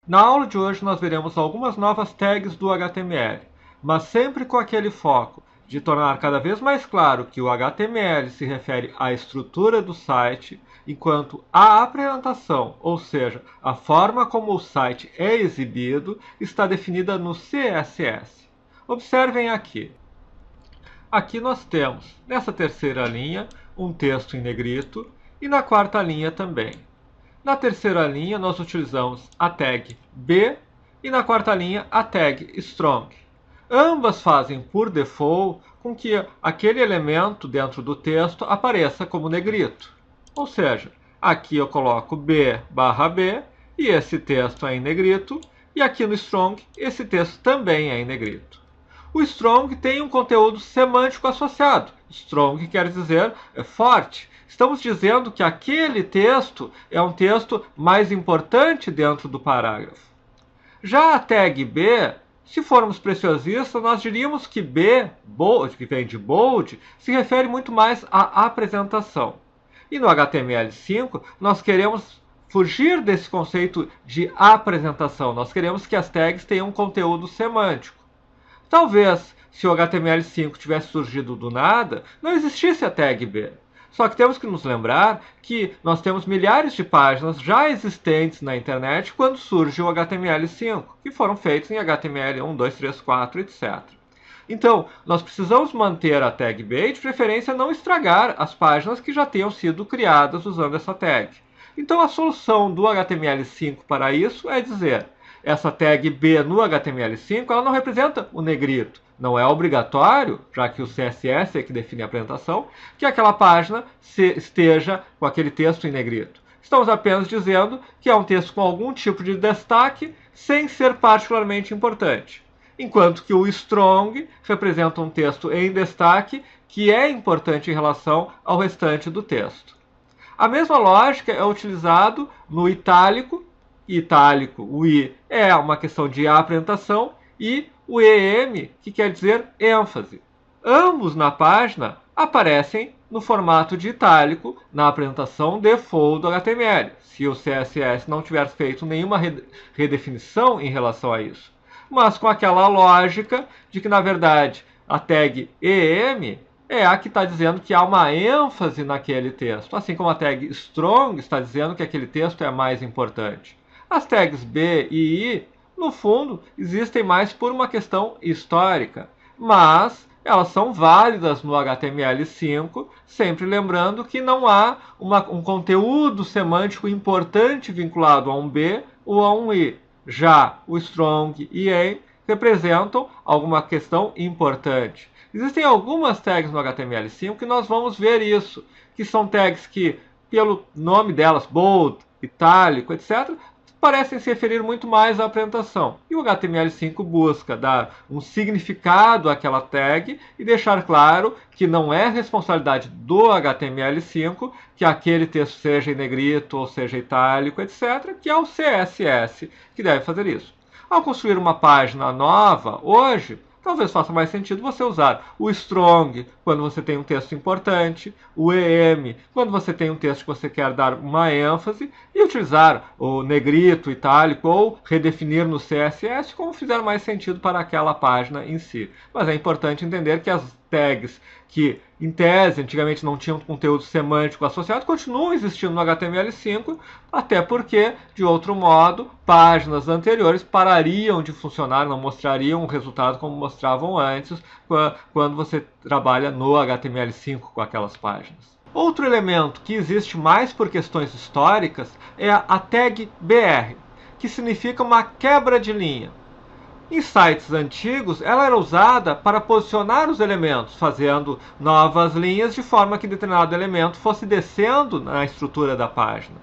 Na aula de hoje nós veremos algumas novas tags do HTML, mas sempre com aquele foco de tornar cada vez mais claro que o HTML se refere à estrutura do site, enquanto a apresentação, ou seja, a forma como o site é exibido, está definida no CSS. Observem aqui. Aqui nós temos, nessa terceira linha, um texto em negrito e na quarta linha também. Na terceira linha, nós utilizamos a tag B e na quarta linha a tag strong. Ambas fazem por default com que aquele elemento dentro do texto apareça como negrito. Ou seja, aqui eu coloco B/B e esse texto é em negrito, e aqui no strong esse texto também é em negrito. O strong tem um conteúdo semântico associado. Strong quer dizer forte. Estamos dizendo que aquele texto é um texto mais importante dentro do parágrafo. Já a tag B, se formos preciosistas, nós diríamos que B, bold, que vem de bold, se refere muito mais à apresentação. E no HTML5, nós queremos fugir desse conceito de apresentação. Nós queremos que as tags tenham um conteúdo semântico. Talvez, se o HTML5 tivesse surgido do nada, não existisse a tag B. Só que temos que nos lembrar que nós temos milhares de páginas já existentes na internet quando surge o HTML5, que foram feitos em HTML1, 2, 3, 4, etc. Então, nós precisamos manter a tag B e, de preferência, não estragar as páginas que já tenham sido criadas usando essa tag. Então, a solução do HTML5 para isso é dizer: essa tag B no HTML5 ela não representa o negrito. Não é obrigatório, já que o CSS é que define a apresentação, que aquela página esteja com aquele texto em negrito. Estamos apenas dizendo que é um texto com algum tipo de destaque, sem ser particularmente importante. Enquanto que o strong representa um texto em destaque, que é importante em relação ao restante do texto. A mesma lógica é utilizado no itálico. Itálico, o I é uma questão de apresentação, e o EM, que quer dizer ênfase. Ambos na página aparecem no formato de itálico na apresentação default do HTML, se o CSS não tiver feito nenhuma redefinição em relação a isso. Mas com aquela lógica de que, na verdade, a tag EM é a que está dizendo que há uma ênfase naquele texto, assim como a tag strong está dizendo que aquele texto é mais importante. As tags B e I, no fundo, existem mais por uma questão histórica, mas elas são válidas no HTML5, sempre lembrando que não há um conteúdo semântico importante vinculado a um B ou a um I. Já o strong e em representam alguma questão importante. Existem algumas tags no HTML5 que nós vamos ver isso, que são tags que, pelo nome delas, bold, itálico, etc., parecem se referir muito mais à apresentação. E o HTML5 busca dar um significado àquela tag e deixar claro que não é responsabilidade do HTML5 que aquele texto seja em negrito ou seja itálico, etc., que é o CSS que deve fazer isso. Ao construir uma página nova, hoje, talvez faça mais sentido você usar o strong quando você tem um texto importante, o EM quando você tem um texto que você quer dar uma ênfase, e utilizar o negrito, itálico ou redefinir no CSS como fizer mais sentido para aquela página em si. Mas é importante entender que as tags que, em tese, antigamente não tinham conteúdo semântico associado, continuam existindo no HTML5, até porque, de outro modo, páginas anteriores parariam de funcionar, não mostrariam o resultado como mostravam antes, quando você trabalha no HTML5 com aquelas páginas. Outro elemento que existe mais por questões históricas é a tag BR, que significa uma quebra de linha. Em sites antigos, ela era usada para posicionar os elementos, fazendo novas linhas de forma que determinado elemento fosse descendo na estrutura da página.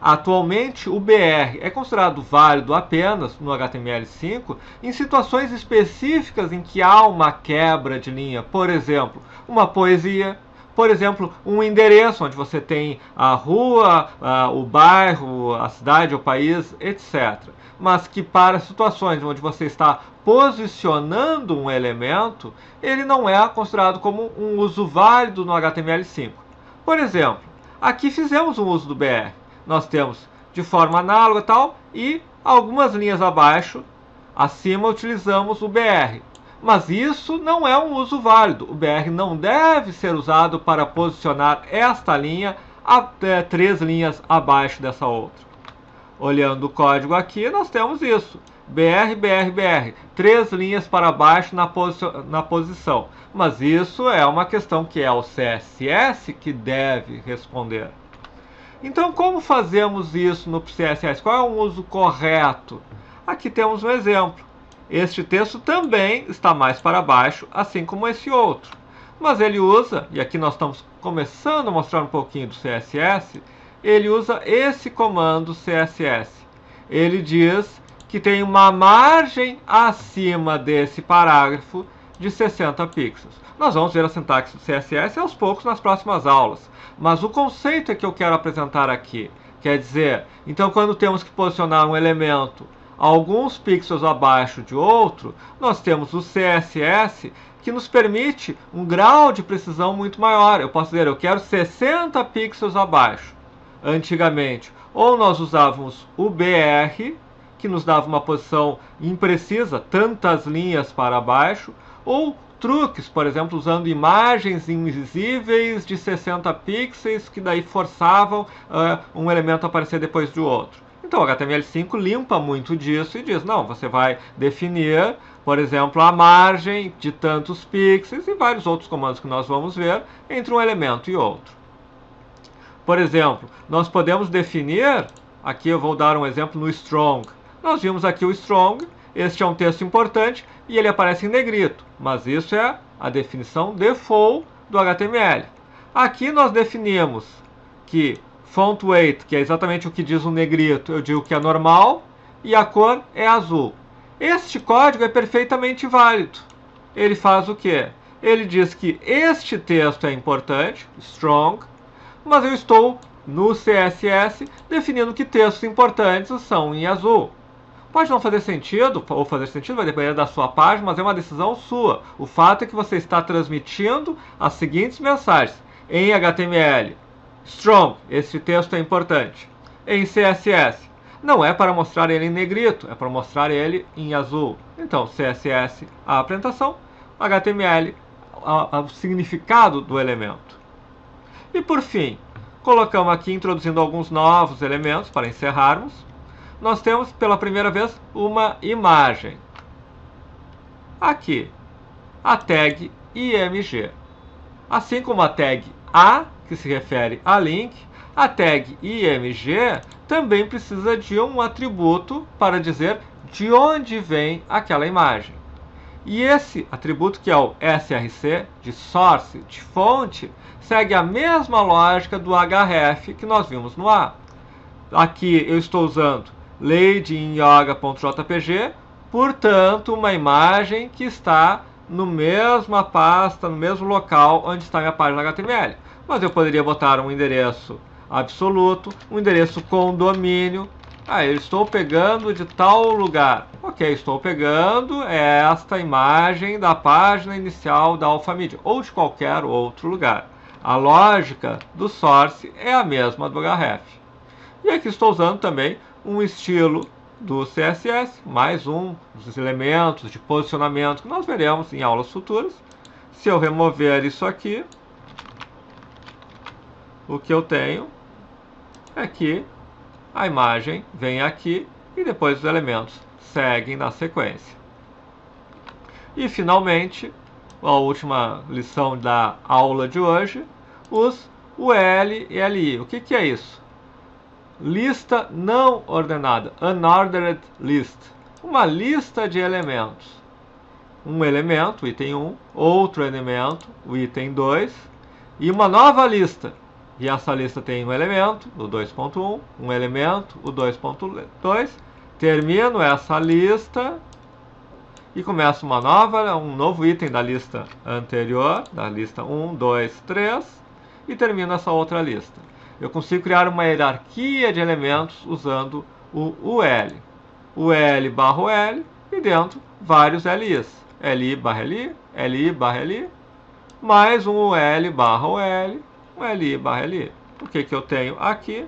Atualmente, o BR é considerado válido apenas no HTML5 em situações específicas em que há uma quebra de linha, por exemplo, uma poesia, por exemplo, um endereço onde você tem a rua, o bairro, a cidade, o país, etc. Mas que para situações onde você está posicionando um elemento, ele não é considerado como um uso válido no HTML5. Por exemplo, aqui fizemos um uso do BR. Nós temos de forma análoga tal, e Algumas linhas abaixo, acima, utilizamos o BR. Mas isso não é um uso válido. O BR não deve ser usado para posicionar esta linha até 3 linhas abaixo dessa outra. Olhando o código aqui, nós temos isso. BR, BR, BR. 3 linhas para baixo na posição. Mas isso é uma questão que é o CSS que deve responder. Então, como fazemos isso no CSS? Qual é o uso correto? Aqui temos um exemplo. Este texto também está mais para baixo, assim como esse outro. Mas ele usa, e aqui nós estamos começando a mostrar um pouquinho do CSS, ele usa esse comando CSS. Ele diz que tem uma margem acima desse parágrafo de 60 pixels. Nós vamos ver a sintaxe do CSS aos poucos nas próximas aulas. Mas o conceito é que eu quero apresentar aqui. Quer dizer, então quando temos que posicionar um elemento alguns pixels abaixo de outro, nós temos o CSS que nos permite um grau de precisão muito maior. Eu posso dizer, eu quero 60 pixels abaixo. Antigamente, ou nós usávamos o BR, que nos dava uma posição imprecisa, tantas linhas para baixo, ou truques, por exemplo, usando imagens invisíveis de 60 pixels, que daí forçavam um elemento a aparecer depois do outro. Então, o HTML5 limpa muito disso e diz, não, você vai definir, por exemplo, a margem de tantos pixels e vários outros comandos que nós vamos ver entre um elemento e outro. Por exemplo, nós podemos definir, aqui eu vou dar um exemplo no strong. Nós vimos aqui o strong, este é um texto importante e ele aparece em negrito, mas isso é a definição default do HTML. Aqui nós definimos que font weight, que é exatamente o que diz o negrito, eu digo que é normal, e a cor é azul. Este código é perfeitamente válido. Ele faz o quê? Ele diz que este texto é importante, strong, mas eu estou no CSS definindo que textos importantes são em azul. Pode não fazer sentido, ou fazer sentido, vai depender da sua página, mas é uma decisão sua. O fato é que você está transmitindo as seguintes mensagens em HTML. Strong, esse texto é importante. Em CSS, não é para mostrar ele em negrito, é para mostrar ele em azul. Então, CSS, a apresentação, HTML, o significado do elemento. E por fim, colocamos aqui, introduzindo alguns novos elementos para encerrarmos. Nós temos pela primeira vez uma imagem. Aqui, a tag img. Assim como a tag a, que se refere a link, a tag img também precisa de um atributo para dizer de onde vem aquela imagem. E esse atributo, que é o src, de source, de fonte, segue a mesma lógica do href que nós vimos no A. Aqui eu estou usando ladyinyoga.jpg, portanto, uma imagem que está no mesma pasta, no mesmo local onde está a minha página HTML. Mas eu poderia botar um endereço absoluto, um endereço com domínio. Eu estou pegando de tal lugar. Ok, estou pegando esta imagem da página inicial da Alphamedia, ou de qualquer outro lugar. A lógica do source é a mesma do href. E aqui estou usando também um estilo do CSS, mais um dos elementos de posicionamento que nós veremos em aulas futuras. Se eu remover isso aqui, o que eu tenho é que a imagem vem aqui e depois os elementos seguem na sequência. E finalmente, a última lição da aula de hoje, os UL e LI. O que é isso? Lista não ordenada, unordered list. Uma lista de elementos. Um elemento, o item 1, outro elemento, o item 2, e uma nova lista. E essa lista tem um elemento, o 2.1, um elemento, o 2.2. Termino essa lista e começo um novo item da lista anterior, da lista 1, 2, 3, e termino essa outra lista. Eu consigo criar uma hierarquia de elementos usando o UL. UL barra UL e dentro vários LIs. LI barra LI, LI barra LI, mais um UL barra UL, um LI barra LI. O que eu tenho aqui?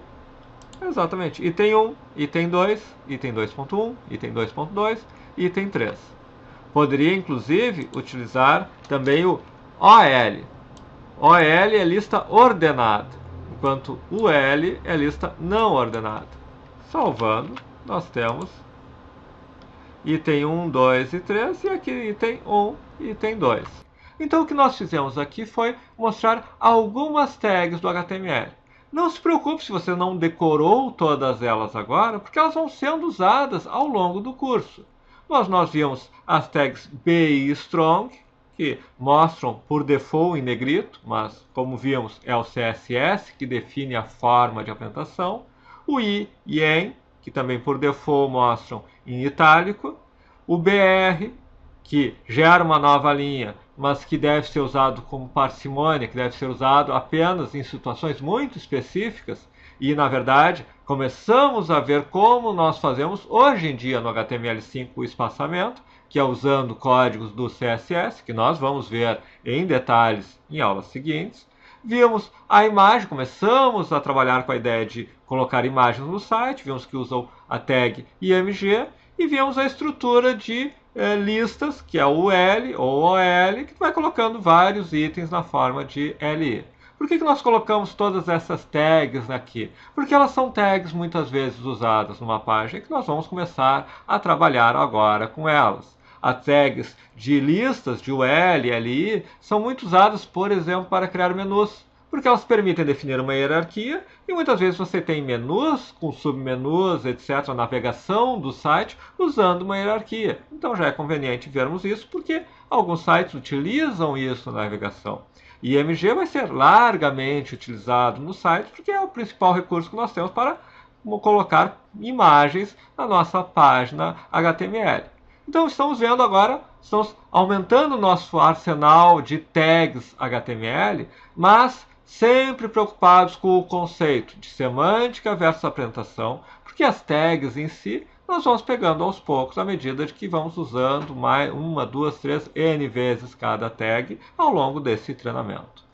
Exatamente. Item 1, item 2, item 2.1, item 2.2, item 3. Poderia, inclusive, utilizar também o OL. OL é lista ordenada, enquanto UL é lista não ordenada. Salvando, nós temos item 1, 2 e 3, e aqui item 1 e item 2. Então o que nós fizemos aqui foi mostrar algumas tags do HTML. Não se preocupe se você não decorou todas elas agora, porque elas vão sendo usadas ao longo do curso. Nós vimos as tags B e Strong, que mostram por default em negrito, mas como vimos é o CSS que define a forma de apresentação. O I e EN, que também por default mostram em itálico. O BR, que gera uma nova linha, mas que deve ser usado com parcimônia, que deve ser usado apenas em situações muito específicas. E, na verdade, começamos a ver como nós fazemos hoje em dia no HTML5 o espaçamento, que é usando códigos do CSS, que nós vamos ver em detalhes em aulas seguintes. Vimos a imagem, começamos a trabalhar com a ideia de colocar imagens no site, vimos que usam a tag IMG, e vimos a estrutura de listas, que é o L ou OL, que vai colocando vários itens na forma de LI. Por que nós colocamos todas essas tags aqui? Porque elas são tags muitas vezes usadas numa página que nós vamos começar a trabalhar agora com elas. As tags de listas, de UL, LI, são muito usadas, por exemplo, para criar menus, porque elas permitem definir uma hierarquia e muitas vezes você tem menus com submenus, etc., navegação do site usando uma hierarquia. Então já é conveniente vermos isso porque alguns sites utilizam isso na navegação. E IMG vai ser largamente utilizado no site porque é o principal recurso que nós temos para colocar imagens na nossa página HTML. Então estamos vendo agora, estamos aumentando o nosso arsenal de tags HTML, mas sempre preocupados com o conceito de semântica versus apresentação, porque as tags em si nós vamos pegando aos poucos à medida de que vamos usando uma, duas, três, N vezes cada tag ao longo desse treinamento.